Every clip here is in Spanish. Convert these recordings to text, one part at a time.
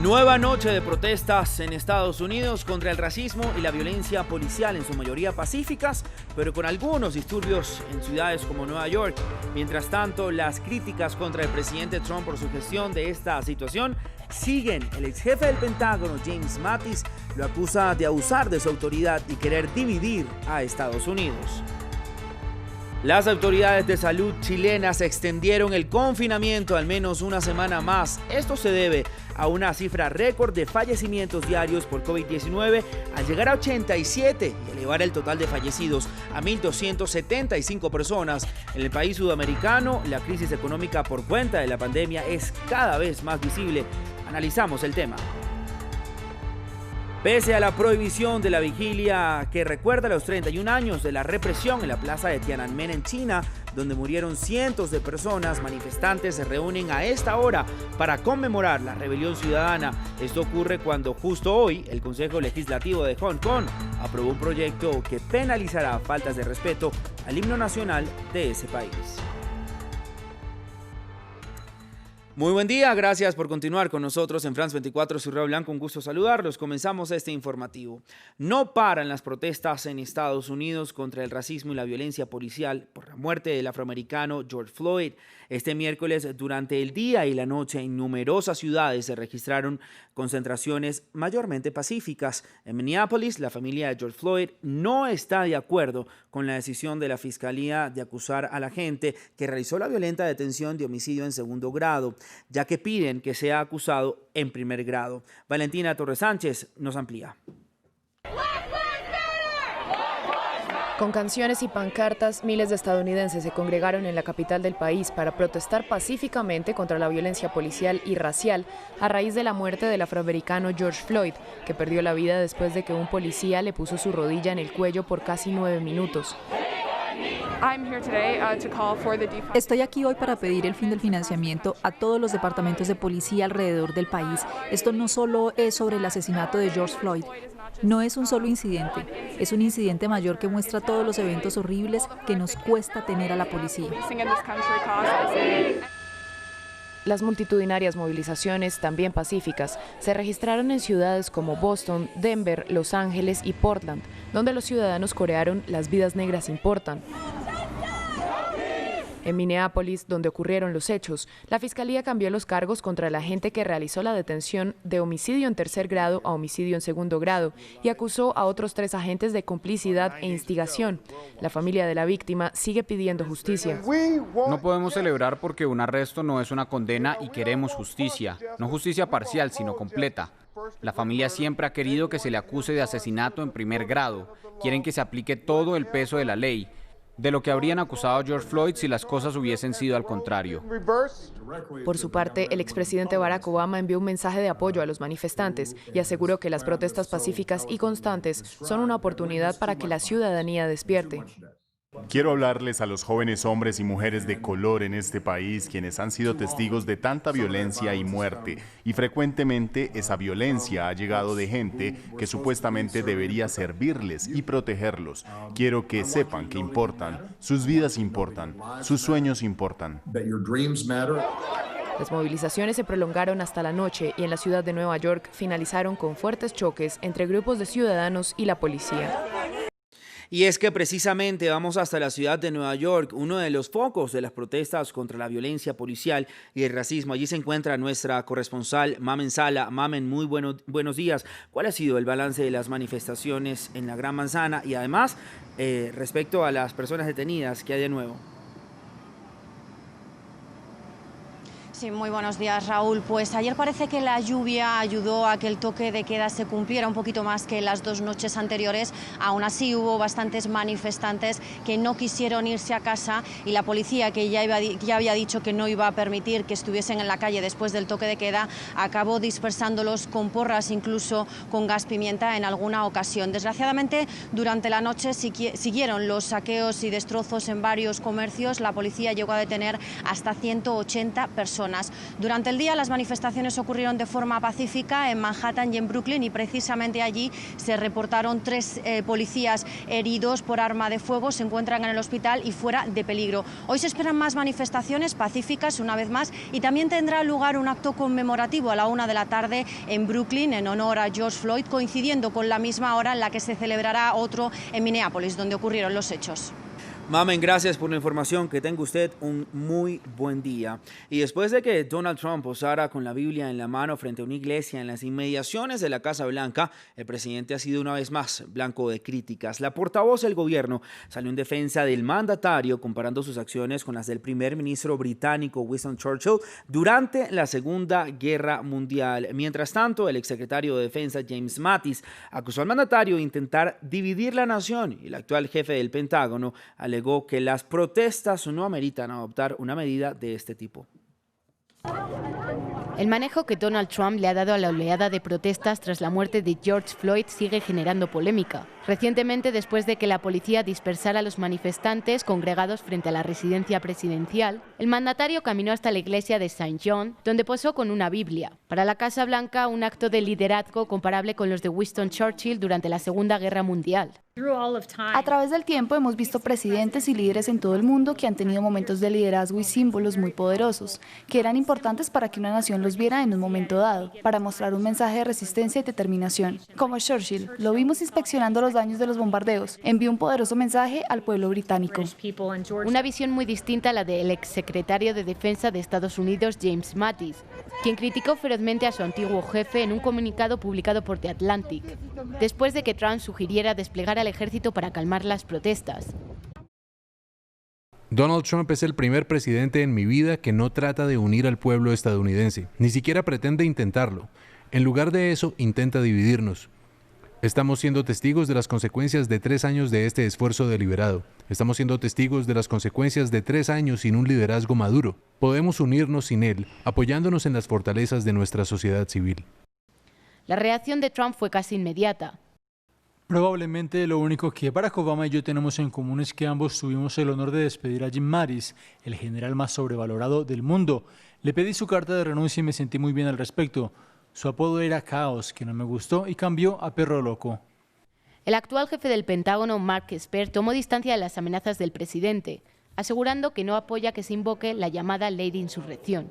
Nueva noche de protestas en Estados Unidos contra el racismo y la violencia policial, en su mayoría pacíficas, pero con algunos disturbios en ciudades como Nueva York. Mientras tanto, las críticas contra el presidente Trump por su gestión de esta situación siguen. El ex jefe del Pentágono, James Mattis, lo acusa de abusar de su autoridad y querer dividir a Estados Unidos. Las autoridades de salud chilenas extendieron el confinamiento al menos una semana más. Esto se debe a una cifra récord de fallecimientos diarios por COVID-19 al llegar a 87 y elevar el total de fallecidos a 1.275 personas. En el país sudamericano, la crisis económica por cuenta de la pandemia es cada vez más visible. Analizamos el tema. Pese a la prohibición de la vigilia que recuerda los 31 años de la represión en la plaza de Tiananmen en China, donde murieron cientos de personas, manifestantes se reúnen a esta hora para conmemorar la rebelión ciudadana. Esto ocurre cuando justo hoy el Consejo Legislativo de Hong Kong aprobó un proyecto que penalizará faltas de respeto al himno nacional de ese país. Muy buen día, gracias por continuar con nosotros en France 24, soy Raúl Blanco, un gusto saludarlos. Comenzamos este informativo. No paran las protestas en Estados Unidos contra el racismo y la violencia policial por la muerte del afroamericano George Floyd. Este miércoles, durante el día y la noche, en numerosas ciudades se registraron concentraciones mayormente pacíficas. En Minneapolis, la familia de George Floyd no está de acuerdo con la decisión de la Fiscalía de acusar a la gente que realizó la violenta detención de homicidio en segundo grado, ya que piden que sea acusado en primer grado. Valentina Torres Sánchez nos amplía. Con canciones y pancartas, miles de estadounidenses se congregaron en la capital del país para protestar pacíficamente contra la violencia policial y racial a raíz de la muerte del afroamericano George Floyd, que perdió la vida después de que un policía le puso su rodilla en el cuello por casi 9 minutos. Estoy aquí hoy para pedir el fin del financiamiento a todos los departamentos de policía alrededor del país. Esto no solo es sobre el asesinato de George Floyd. No es un solo incidente, es un incidente mayor que muestra todos los eventos horribles que nos cuesta tener a la policía. Las multitudinarias movilizaciones, también pacíficas, se registraron en ciudades como Boston, Denver, Los Ángeles y Portland, donde los ciudadanos corearon "Las vidas negras importan". En Minneapolis, donde ocurrieron los hechos, la Fiscalía cambió los cargos contra la agente que realizó la detención de homicidio en tercer grado a homicidio en segundo grado y acusó a otros 3 agentes de complicidad e instigación. La familia de la víctima sigue pidiendo justicia. No podemos celebrar porque un arresto no es una condena y queremos justicia, no justicia parcial, sino completa. La familia siempre ha querido que se le acuse de asesinato en primer grado. Quieren que se aplique todo el peso de la ley, de lo que habrían acusado a George Floyd si las cosas hubiesen sido al contrario. Por su parte, el expresidente Barack Obama envió un mensaje de apoyo a los manifestantes y aseguró que las protestas pacíficas y constantes son una oportunidad para que la ciudadanía despierte. Quiero hablarles a los jóvenes hombres y mujeres de color en este país, quienes han sido testigos de tanta violencia y muerte, y frecuentemente esa violencia ha llegado de gente que supuestamente debería servirles y protegerlos. Quiero que sepan que importan, sus vidas importan, sus sueños importan. Las movilizaciones se prolongaron hasta la noche y en la ciudad de Nueva York finalizaron con fuertes choques entre grupos de ciudadanos y la policía. Y es que precisamente vamos hasta la ciudad de Nueva York, uno de los focos de las protestas contra la violencia policial y el racismo. Allí se encuentra nuestra corresponsal Mamen Sala. Mamen, muy buenos días. ¿Cuál ha sido el balance de las manifestaciones en la Gran Manzana? Y además, respecto a las personas detenidas, ¿qué hay de nuevo? Sí, muy buenos días, Raúl. Pues ayer parece que la lluvia ayudó a que el toque de queda se cumpliera un poquito más que las 2 noches anteriores. Aún así hubo bastantes manifestantes que no quisieron irse a casa y la policía, que ya había dicho que no iba a permitir que estuviesen en la calle después del toque de queda, acabó dispersándolos con porras, incluso con gas pimienta en alguna ocasión. Desgraciadamente, durante la noche siguieron los saqueos y destrozos en varios comercios. La policía llegó a detener hasta 180 personas. personas. Durante el día las manifestaciones ocurrieron de forma pacífica en Manhattan y en Brooklyn, y precisamente allí se reportaron 3 policías heridos por arma de fuego. Se encuentran en el hospital y fuera de peligro. Hoy se esperan más manifestaciones pacíficas una vez más, y también tendrá lugar un acto conmemorativo a la 1 de la tarde en Brooklyn en honor a George Floyd, coincidiendo con la misma hora en la que se celebrará otro en Minneapolis, donde ocurrieron los hechos. Mamen, gracias por la información. Que tenga usted un muy buen día. Y después de que Donald Trump posara con la Biblia en la mano frente a una iglesia en las inmediaciones de la Casa Blanca, el presidente ha sido una vez más blanco de críticas. La portavoz del gobierno salió en defensa del mandatario, comparando sus acciones con las del primer ministro británico Winston Churchill durante la Segunda Guerra Mundial. Mientras tanto, el exsecretario de Defensa James Mattis acusó al mandatario de intentar dividir la nación, y el actual jefe del Pentágono alegó que las protestas no ameritan adoptar una medida de este tipo. El manejo que Donald Trump le ha dado a la oleada de protestas tras la muerte de George Floyd sigue generando polémica. Recientemente, después de que la policía dispersara a los manifestantes congregados frente a la residencia presidencial, el mandatario caminó hasta la iglesia de St. John, donde posó con una Biblia. Para la Casa Blanca, un acto de liderazgo comparable con los de Winston Churchill durante la Segunda Guerra Mundial. A través del tiempo hemos visto presidentes y líderes en todo el mundo que han tenido momentos de liderazgo y símbolos muy poderosos, que eran importantes para que una nación los viera en un momento dado, para mostrar un mensaje de resistencia y determinación. Como Churchill, lo vimos inspeccionando los daños de los bombardeos, envió un poderoso mensaje al pueblo británico. Una visión muy distinta a la del exsecretario de Defensa de Estados Unidos, James Mattis, quien criticó ferozmente a su antiguo jefe en un comunicado publicado por The Atlantic, después de que Trump sugiriera desplegar al ejército para calmar las protestas. Donald Trump es el primer presidente en mi vida que no trata de unir al pueblo estadounidense, ni siquiera pretende intentarlo. En lugar de eso, intenta dividirnos. Estamos siendo testigos de las consecuencias de 3 años de este esfuerzo deliberado. Estamos siendo testigos de las consecuencias de 3 años sin un liderazgo maduro. Podemos unirnos sin él, apoyándonos en las fortalezas de nuestra sociedad civil. La reacción de Trump fue casi inmediata. Probablemente lo único que Barack Obama y yo tenemos en común es que ambos tuvimos el honor de despedir a Jim Mattis, el general más sobrevalorado del mundo. Le pedí su carta de renuncia y me sentí muy bien al respecto. Su apodo era Caos, que no me gustó, y cambió a Perro Loco. El actual jefe del Pentágono, Mark Esper, tomó distancia de las amenazas del presidente, asegurando que no apoya que se invoque la llamada ley de insurrección.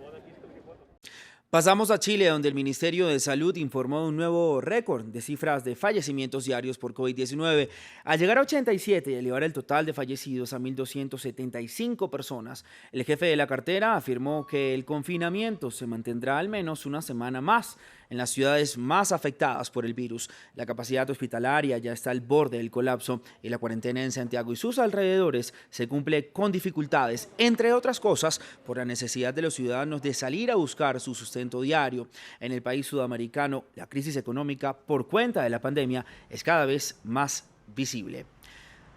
Pasamos a Chile, donde el Ministerio de Salud informó de un nuevo récord de cifras de fallecimientos diarios por COVID-19, al llegar a 87 y elevar el total de fallecidos a 1.275 personas. El jefe de la cartera afirmó que el confinamiento se mantendrá al menos una semana más en las ciudades más afectadas por el virus. La capacidad hospitalaria ya está al borde del colapso y la cuarentena en Santiago y sus alrededores se cumple con dificultades, entre otras cosas, por la necesidad de los ciudadanos de salir a buscar su sustento diario. En el país sudamericano, la crisis económica por cuenta de la pandemia es cada vez más visible.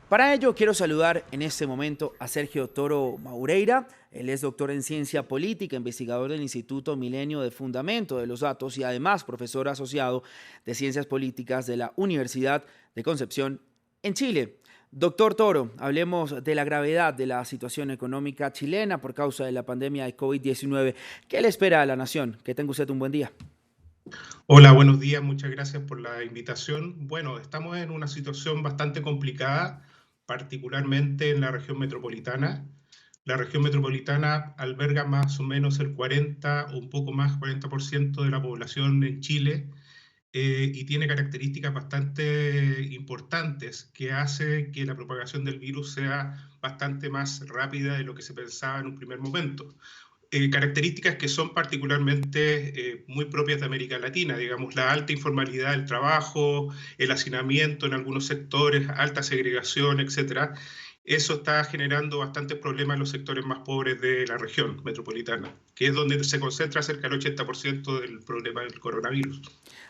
Para ello, quiero saludar en este momento a Sergio Toro Maureira. Él es doctor en ciencia política, investigador del Instituto Milenio de Fundamento de los Datos y además profesor asociado de Ciencias Políticas de la Universidad de Concepción en Chile. Doctor Toro, hablemos de la gravedad de la situación económica chilena por causa de la pandemia de COVID-19. ¿Qué le espera a la nación? Que tenga usted un buen día. Hola, buenos días. Muchas gracias por la invitación. Bueno, estamos en una situación bastante complicada, particularmente en la región metropolitana. La región metropolitana alberga más o menos el 40 o un poco más, 40% de la población en Chile. Y tiene características bastante importantes que hace que la propagación del virus sea bastante más rápida de lo que se pensaba en un primer momento. Características que son particularmente muy propias de América Latina, digamos, la alta informalidad del trabajo, el hacinamiento en algunos sectores, alta segregación, etcétera. Eso está generando bastantes problemas en los sectores más pobres de la región metropolitana, que es donde se concentra cerca del 80% del problema del coronavirus.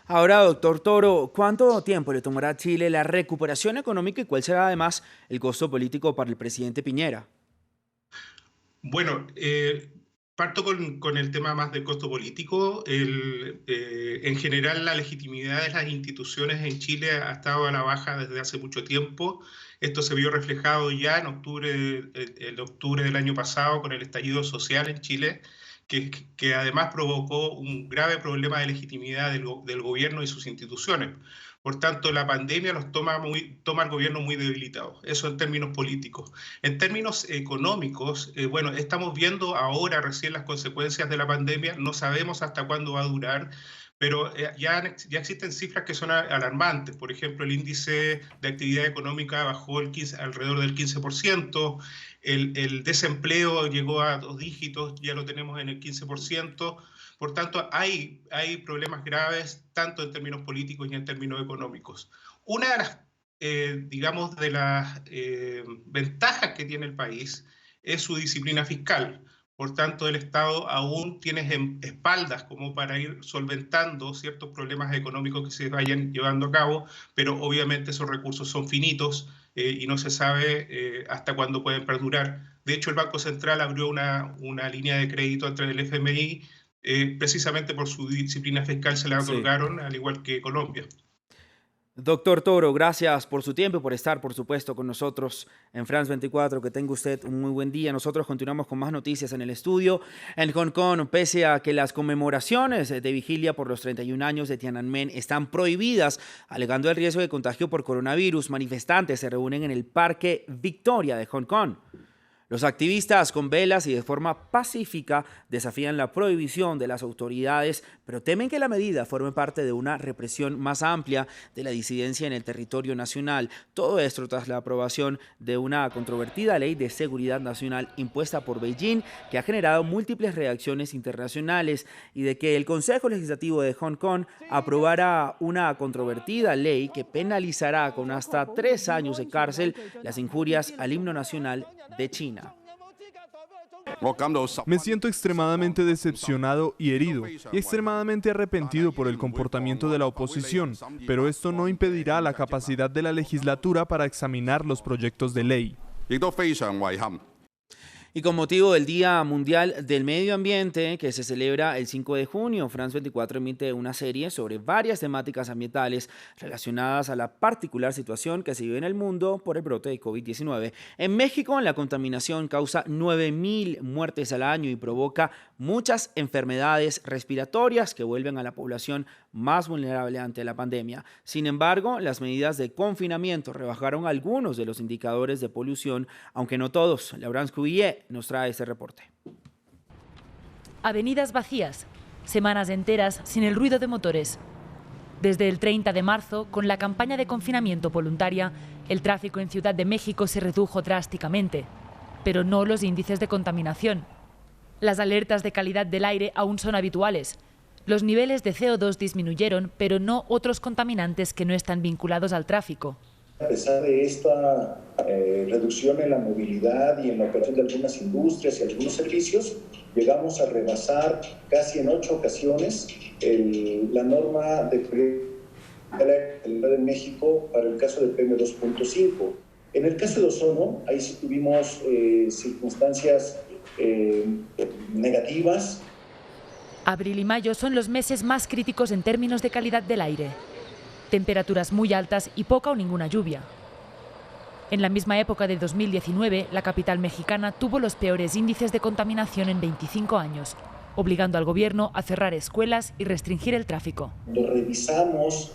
Ahora, doctor Toro, ¿cuánto tiempo le tomará a Chile la recuperación económica y cuál será además el costo político para el presidente Piñera? Bueno, parto con el tema más del costo político. En general, la legitimidad de las instituciones en Chile ha estado a la baja desde hace mucho tiempo. Esto se vio reflejado ya en octubre del año pasado con el estallido social en Chile, que además provocó un grave problema de legitimidad del gobierno y sus instituciones. Por tanto, la pandemia los toma al gobierno muy debilitado. Eso en términos políticos. En términos económicos, bueno, estamos viendo ahora recién las consecuencias de la pandemia. No sabemos hasta cuándo va a durar, pero ya existen cifras que son alarmantes. Por ejemplo, el índice de actividad económica bajó alrededor del 15%, el desempleo llegó a 2 dígitos, ya lo tenemos en el 15%. Por tanto, hay problemas graves, tanto en términos políticos y en términos económicos. Una de las, digamos, de las ventajas que tiene el país es su disciplina fiscal. Por tanto, el Estado aún tiene espaldas como para ir solventando ciertos problemas económicos que se vayan llevando a cabo, pero obviamente esos recursos son finitos y no se sabe hasta cuándo pueden perdurar. De hecho, el Banco Central abrió una línea de crédito entre el FMI, precisamente por su disciplina fiscal se la otorgaron, al igual que Colombia. Doctor Toro, gracias por su tiempo y por estar, por supuesto, con nosotros en France 24. Que tenga usted un muy buen día. Nosotros continuamos con más noticias en el estudio. En Hong Kong, pese a que las conmemoraciones de vigilia por los 31 años de Tiananmen están prohibidas, alegando el riesgo de contagio por coronavirus, manifestantes se reúnen en el Parque Victoria de Hong Kong. Los activistas con velas y de forma pacífica desafían la prohibición de las autoridades, pero temen que la medida forme parte de una represión más amplia de la disidencia en el territorio nacional. Todo esto tras la aprobación de una controvertida ley de seguridad nacional impuesta por Beijing, que ha generado múltiples reacciones internacionales, y de que el Consejo Legislativo de Hong Kong aprobara una controvertida ley que penalizará con hasta 3 años de cárcel las injurias al himno nacional de China. Me siento extremadamente decepcionado y herido, y extremadamente arrepentido por el comportamiento de la oposición, pero esto no impedirá la capacidad de la legislatura para examinar los proyectos de ley. Y con motivo del Día Mundial del Medio Ambiente, que se celebra el 5 de junio, France 24 emite una serie sobre varias temáticas ambientales relacionadas a la particular situación que se vive en el mundo por el brote de COVID-19. En México, la contaminación causa 9,000 muertes al año y provoca muchas enfermedades respiratorias que vuelven a la población más vulnerable ante la pandemia. Sin embargo, las medidas de confinamiento rebajaron algunos de los indicadores de polución, aunque no todos. Laurence Cubillet nos trae este reporte. Avenidas vacías, semanas enteras sin el ruido de motores. Desde el 30 de marzo, con la campaña de confinamiento voluntaria, el tráfico en Ciudad de México se redujo drásticamente, pero no los índices de contaminación. Las alertas de calidad del aire aún son habituales. Los niveles de CO2 disminuyeron, pero no otros contaminantes que no están vinculados al tráfico. A pesar de esta reducción en la movilidad y en la operación de algunas industrias y algunos servicios, llegamos a rebasar casi en 8 ocasiones la norma de de México para el caso de PM2.5. En el caso de ozono, ahí sí tuvimos circunstancias negativas. Abril y mayo son los meses más críticos en términos de calidad del aire. Temperaturas muy altas y poca o ninguna lluvia. En la misma época de 2019, la capital mexicana tuvo los peores índices de contaminación en 25 años, obligando al gobierno a cerrar escuelas y restringir el tráfico. Cuando revisamos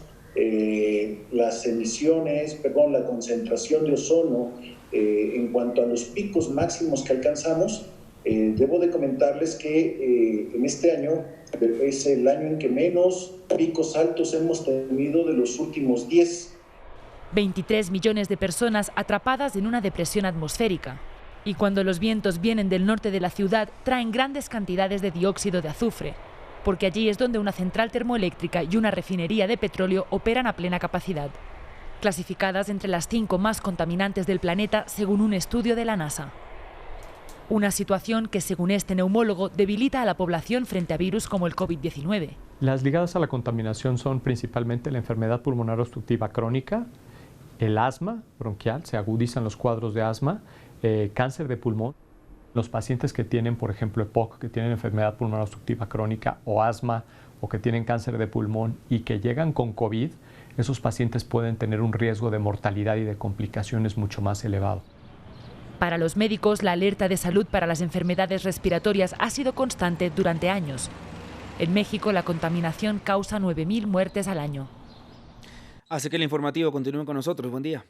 las emisiones, la concentración de ozono en cuanto a los picos máximos que alcanzamos, debo de comentarles que en este año es el año en que menos picos altos hemos tenido de los últimos 10. 23 millones de personas atrapadas en una depresión atmosférica. Y cuando los vientos vienen del norte de la ciudad, traen grandes cantidades de dióxido de azufre, porque allí es donde una central termoeléctrica y una refinería de petróleo operan a plena capacidad, clasificadas entre las 5 más contaminantes del planeta según un estudio de la NASA. Una situación que, según este neumólogo, debilita a la población frente a virus como el COVID-19. Las ligadas a la contaminación son principalmente la enfermedad pulmonar obstructiva crónica, el asma bronquial, se agudizan los cuadros de asma, cáncer de pulmón. Los pacientes que tienen, por ejemplo, EPOC, que tienen enfermedad pulmonar obstructiva crónica o asma o que tienen cáncer de pulmón y que llegan con COVID, esos pacientes pueden tener un riesgo de mortalidad y de complicaciones mucho más elevado. Para los médicos, la alerta de salud para las enfermedades respiratorias ha sido constante durante años. En México, la contaminación causa 9.000 muertes al año. Así que el informativo continúe con nosotros. Buen día.